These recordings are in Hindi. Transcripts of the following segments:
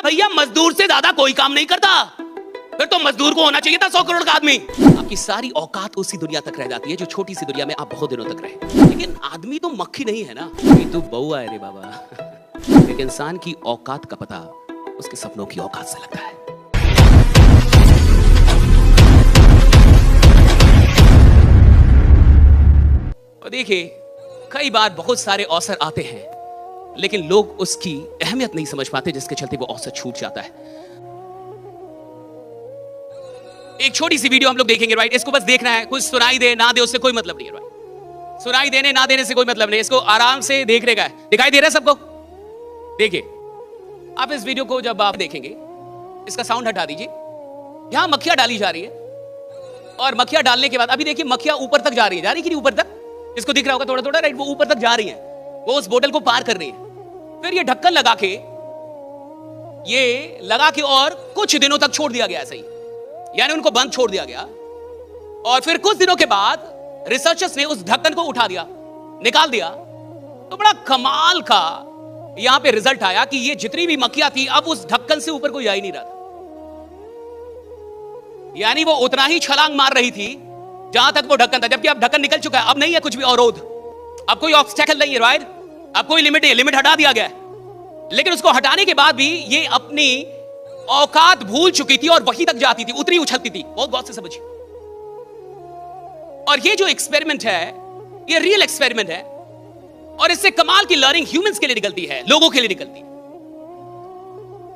भैया मजदूर से ज्यादा कोई काम नहीं करता, फिर तो मजदूर को होना चाहिए था 100 करोड़ का आदमी। आपकी सारी औकात उसी दुनिया तक रह जाती है जो छोटी सी दुनिया में आप बहुत दिनों तक रहे। लेकिन आदमी तो मक्खी नहीं है ना, ये तो बउआ है रे बाबा। एक इंसान की औकात का पता उसके सपनों की औकात से लगता है। और देखिए, कई बार बहुत सारे अवसर आते हैं लेकिन लोग उसकी अहमियत नहीं समझ पाते, जिसके चलते वो अवसर छूट जाता है। एक छोटी सी वीडियो हम लोग देखेंगे, राइट। इसको बस देखना है, कुछ सुनाई दे ना दे उससे कोई मतलब नहीं है, राइट। सुनाई देने ना देने से कोई मतलब नहीं, इसको आराम से देखने का है। दिखाई दे रहा है सबको? देखिए, आप इस वीडियो को जब आप देखेंगे, इसका साउंड हटा दीजिए। यहां मक्खियां डाली जा रही है और मक्खियां डालने के बाद अभी देखिए मक्खियां ऊपर तक जा रही है, जा रही कि नहीं ऊपर तक? इसको दिख रहा होगा थोड़ा थोड़ा, राइट। वो ऊपर तक जा रही है, वो उस बोतल को पार कर रही है। फिर ये ढक्कन लगा के और कुछ दिनों तक छोड़ दिया गया ऐसे ही, यानी उनको बंद छोड़ दिया गया। और फिर कुछ दिनों के बाद रिसर्चर्स ने उस ढक्कन को उठा दिया, निकाल दिया। तो बड़ा कमाल का यहां पे रिजल्ट आया कि ये जितनी भी मक्खियां थी अब उस ढक्कन से ऊपर कोई जा ही नहीं रहा था। यानी वो उतना ही छलांग मार रही थी जहां तक वो ढक्कन था, जबकि अब ढक्कन निकल चुका है। अब नहीं है कुछ भी अवरोध, अब कोई ऑब्स्टेकल नहीं है, राइट। अब कोई लिमिट है, लिमिट हटा दिया गया है। लेकिन उसको हटाने के बाद भी ये अपनी औकात भूल चुकी थी और वहीं तक जाती थी, उतनी उछलती थी। बहुत गौर से समझिए। और ये जो एक्सपेरिमेंट है, ये रियल एक्सपेरिमेंट है और इससे कमाल की लर्निंग ह्यूमंस के लिए निकलती है, लोगों के लिए निकलती है।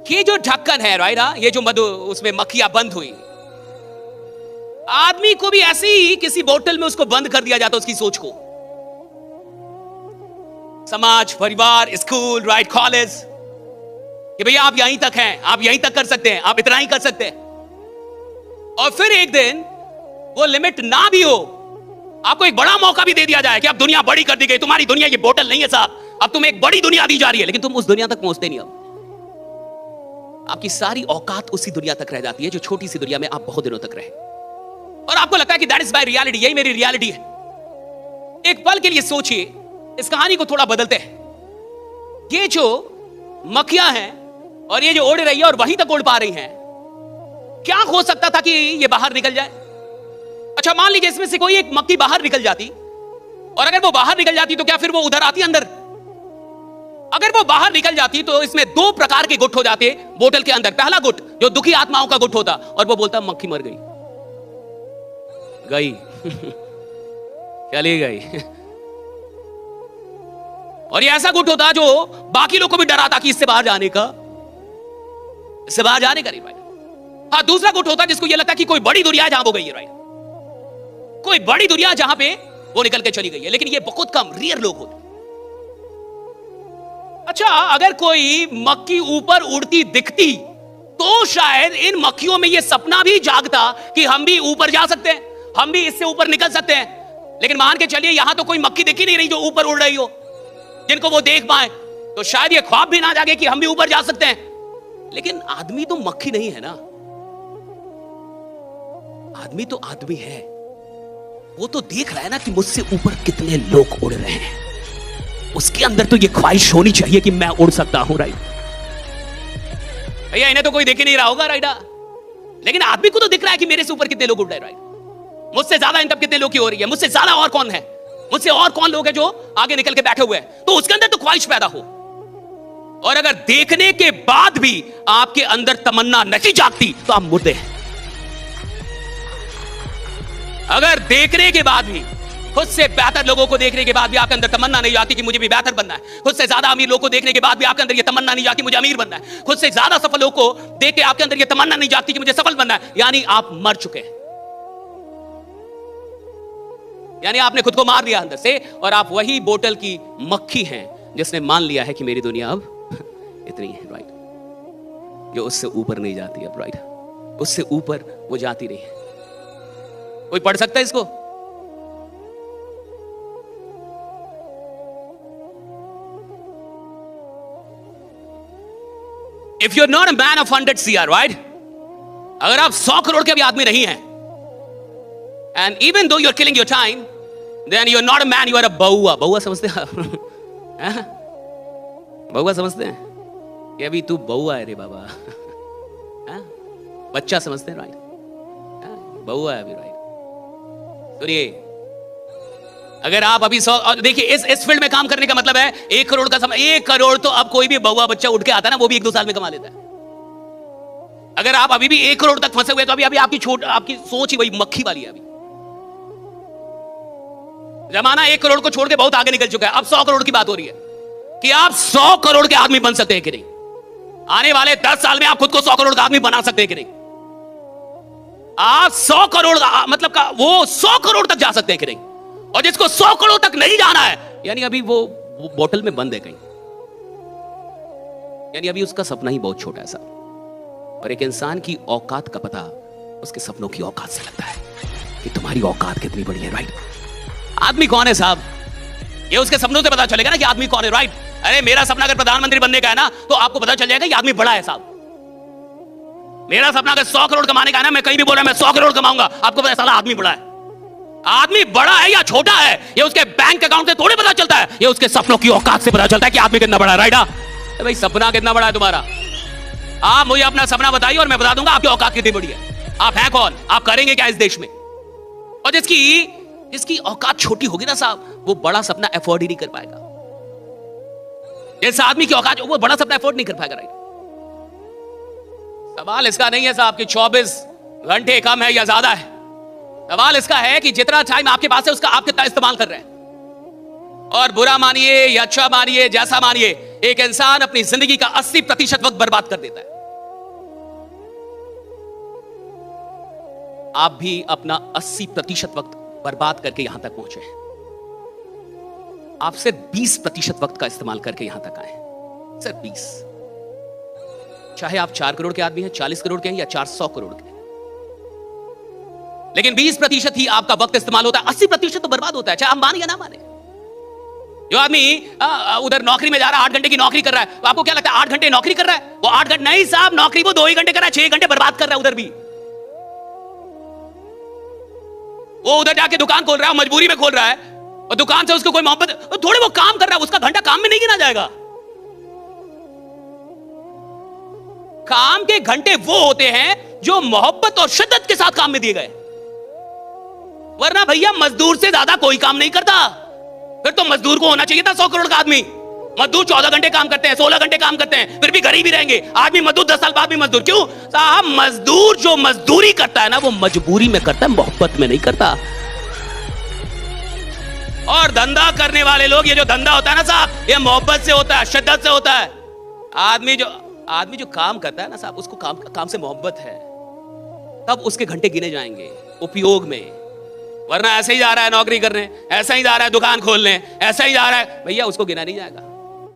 ये जो ढक्कन है, राइट, ये जो मधु उसमें मक्खियां बंद हुई, आदमी को भी ऐसे ही किसी बोतल में उसको बंद कर दिया जाता, उसकी सोच को। समाज, परिवार, स्कूल, राइट, कॉलेज, कि भैया आप यहीं तक हैं, आप यहीं तक कर सकते हैं, आप इतना ही कर सकते हैं। और फिर एक दिन वो लिमिट ना भी हो, आपको एक बड़ा मौका भी दे दिया जाए कि अब दुनिया बड़ी कर दी गई, तुम्हारी दुनिया ये बोतल नहीं है साहब, अब तुम्हें एक बड़ी दुनिया दी जा रही है, लेकिन तुम उस दुनिया तक पहुंचते नहीं। अब आपकी सारी औकात उसी दुनिया तक रह जाती है जो छोटी सी दुनिया में आप बहुत दिनों तक रहे। और आपको लगता है कि दैट इज माय रियलिटी, यही मेरी रियलिटी है। एक पल के लिए सोचिए, इस कहानी को थोड़ा बदलते हैं। ये जो मक्खियां हैं और ये जो उड़ रही है और वहीं तक उड़ पा रही हैं, क्या हो सकता था कि ये बाहर निकल जाए? अच्छा, मान लीजिए इसमें से कोई एक मक्खी बाहर निकल जाती, और अगर वो बाहर निकल जाती तो क्या फिर वो उधर आती अंदर? अगर वो बाहर निकल जाती तो इसमें दो प्रकार के गुट हो जाते बोतल के अंदर। पहला गुट जो दुखी आत्माओं का गुट होता और वो बोलता मक्खी मर गई चली गई। और ये ऐसा गुट होता जो बाकी लोग को भी डराता कि इससे बाहर जाने का नहीं, राइट। हाँ, दूसरा गुट होता जिसको ये लगता कि कोई बड़ी दुनिया जहां वो गई है, राइट, कोई बड़ी दुनिया जहां पे वो निकल के चली गई है। लेकिन ये बहुत कम रेयर लोग होते। अच्छा, अगर कोई मक्खी ऊपर उड़ती दिखती तो शायद इन मक्खियों में ये सपना भी जागता कि हम भी ऊपर जा सकते हैं, हम भी इससे ऊपर निकल सकते हैं। लेकिन मान के चलिए यहां तो कोई मक्खी दिख ही नहीं रही जो ऊपर उड़ रही हो, जिनको वो देख पाए, तो शायद ये ख्वाब भी ना जागे कि हम भी ऊपर जा सकते हैं। लेकिन आदमी तो मक्खी नहीं है ना, आदमी तो आदमी है। वो तो देख रहा है ना कि मुझसे ऊपर कितने लोग उड़ रहे हैं। उसके अंदर तो ये ख्वाहिश होनी चाहिए कि मैं उड़ सकता हूं, राइट। भैया इन्हें तो कोई देख ही नहीं रहा होगा, राइट, लेकिन आदमी को तो दिख रहा है कि मेरे से ऊपर कितने लोग उड़ रहे हैं, राइट। मुझसे ज्यादा इन तब कितने लोग की हो रही है, मुझसे ज्यादा और कौन है, मुझसे और कौन लोग हैं जो आगे निकल के बैठे हुए हैं। तो उसके अंदर तो ख्वाहिश पैदा हो। और अगर देखने के बाद भी आपके अंदर तमन्ना नहीं जागती तो आप मुर्दे हैं। अगर देखने के बाद भी, खुद से बेहतर लोगों को देखने के बाद भी आपके अंदर तमन्ना नहीं जाती कि मुझे भी बेहतर बनना है, खुद से ज्यादा अमीर लोगों को देखने के बाद भी आपके अंदर यह तमन्ना नहीं जाती मुझे अमीर बनना है, खुद से ज्यादा सफल लोगों को देख के आपके अंदर यह तमन्ना नहीं जाती कि मुझे सफल बनना है, यानी आप मर चुके हैं। यानी आपने खुद को मार दिया अंदर से, और आप वही बोतल की मक्खी हैं जिसने मान लिया है कि मेरी दुनिया अब इतनी है, राइट, जो उससे ऊपर नहीं जाती अब, राइट, उससे ऊपर वो जाती नहीं है। कोई पढ़ सकता है इसको? If you're not a man of 100 CR, right? अगर आप 100 करोड़ के भी आदमी नहीं हैं, and even though you're killing your time, then you're not a man, you are a बउआ। बउआ समझते हैं? बउआ समझते हैं? कि अभी तू बउआ है रे बाबा। हाँ? बच्चा समझते हैं, राइट? बउआ है अभी, राइट? सुनिए, अगर आप अभी 100, देखिए इस फील्ड में काम करने का मतलब है 1 करोड़ का समय। 1 करोड़ तो अब कोई भी बउआ बच्चा उठ के आता है ना, वो भी 1-2 साल में कमा लेता है। अगर आप अभी भी 1 करोड़ तक फंसे हुए तो अभी आपकी सोच ही वही मक्खी वाली है। अभी जमाना 1 करोड़ को छोड़ के बहुत आगे निकल चुका है। अब 100 करोड़ की बात हो रही है कि आप 100 करोड़ के आदमी बन सकते हैं कि नहीं। आने वाले 10 साल में आप खुद को 100 करोड़ का आदमी बना सकते हैं कि नहीं। आप 100 करोड़ मतलब का वो 100 करोड़ तक जा सकते हैं कि नहीं। और जिसको 100 करोड़ तक नहीं जाना है, यानी अभी वो बोतल में बंद है कहीं, यानी अभी उसका सपना ही बहुत छोटा है साहब। और एक इंसान की औकात का पता उसके सपनों की औकात से लगता है कि तुम्हारी औकात कितनी बड़ी है, राइट? आदमी कौन है साहब, ये उसके सपनों से पता चलेगा ना कि आदमी कौन है, राइट? अरे मेरा सपना अगर प्रधानमंत्री बनने का है ना, तो आपको पता चल जाएगा कि आदमी बड़ा है साहब। मेरा सपना अगर 100 करोड़ कमाने का है ना, मैं कहीं भी बोल रहा मैं 100 करोड़ कमाऊंगा, आपको पता साला आदमी बड़ा है। आदमी बड़ा है या छोटा है, ये उसके बैंक अकाउंट से थोड़ी पता चलता है, ये उसके सपनों की औकात से पता चलता है कि आदमी कितना बड़ा है, राइट? भाई सपना कितना बड़ा है तुम्हारा, आप मुझे अपना सपना बताइए और मैं बता दूंगा आपकी औकात कितनी बड़ी है। आप हैं कौन, आप करेंगे क्या इस देश में? और जिसकी औकात छोटी होगी ना साहब, वो बड़ा सपना अफोर्ड ही नहीं कर पाएगा। जिस आदमी की औकात, वो बड़ा सपना अफोर्ड नहीं कर पाएगा, राइट? सवाल इसका नहीं है साहब कि 24 घंटे कम है या ज्यादा है। सवाल इसका है कि जितना टाइम आपके पास है उसका आप कितना इस्तेमाल कर रहे हैं। और बुरा मानिए या अच्छा मानिए, जैसा मानिए, एक इंसान अपनी जिंदगी का 80% वक्त बर्बाद कर देता है। आप भी अपना 80% वक्त बर्बाद करके यहां तक पहुंचे हैं। आप सिर्फ 20% वक्त का इस्तेमाल करके यहां तक आए, सिर्फ 20। चाहे आप 4 करोड़ के आदमी हैं, 40 करोड़ के हैं या 400 करोड़ के, लेकिन 20% ही आपका वक्त इस्तेमाल होता है। 80% तो बर्बाद होता है, चाहे आप माने या ना माने। जो आदमी उधर नौकरी में जा रहा है, 8 घंटे की नौकरी कर रहा है, तो आपको क्या लगता है 8 घंटे नौकरी कर रहा है? वो 8 घंटे नहीं साहब, नौकरी वो 2 ही घंटे कर रहा है, 6 घंटे बर्बाद कर रहा है उधर भी। वो उधर जाके दुकान खोल रहा है, मजबूरी में खोल रहा है, और दुकान से उसको कोई मोहब्बत, थोड़े वो काम कर रहा है, उसका घंटा काम में नहीं गिना जाएगा। काम के घंटे वो होते हैं जो मोहब्बत और शिद्दत के साथ काम में दिए गए, वरना भैया मजदूर से ज्यादा कोई काम नहीं करता। फिर तो मजदूर को होना चाहिए था 100 करोड़ का आदमी। मजदूर 14 घंटे काम करते हैं, 16 घंटे काम करते हैं, फिर भी गरीब ही रहेंगे। आदमी मजदूर 10 साल बाद भी मजदूर। क्यों साहब? मजदूर जो मजदूरी करता है ना, वो मजबूरी में करता है, मोहब्बत में नहीं करता। और धंधा करने वाले लोग, ये जो धंधा होता है ना साहब, ये मोहब्बत से होता है, शिद्दत से होता है। आदमी जो काम करता है ना साहब, उसको काम से मोहब्बत है, तब उसके घंटे गिने जाएंगे उपयोग में। वरना ऐसे ही जा रहा है नौकरी करने, ऐसा ही जा रहा है दुकान खोलने, ऐसा ही जा रहा है, भैया उसको गिना नहीं जाएगा।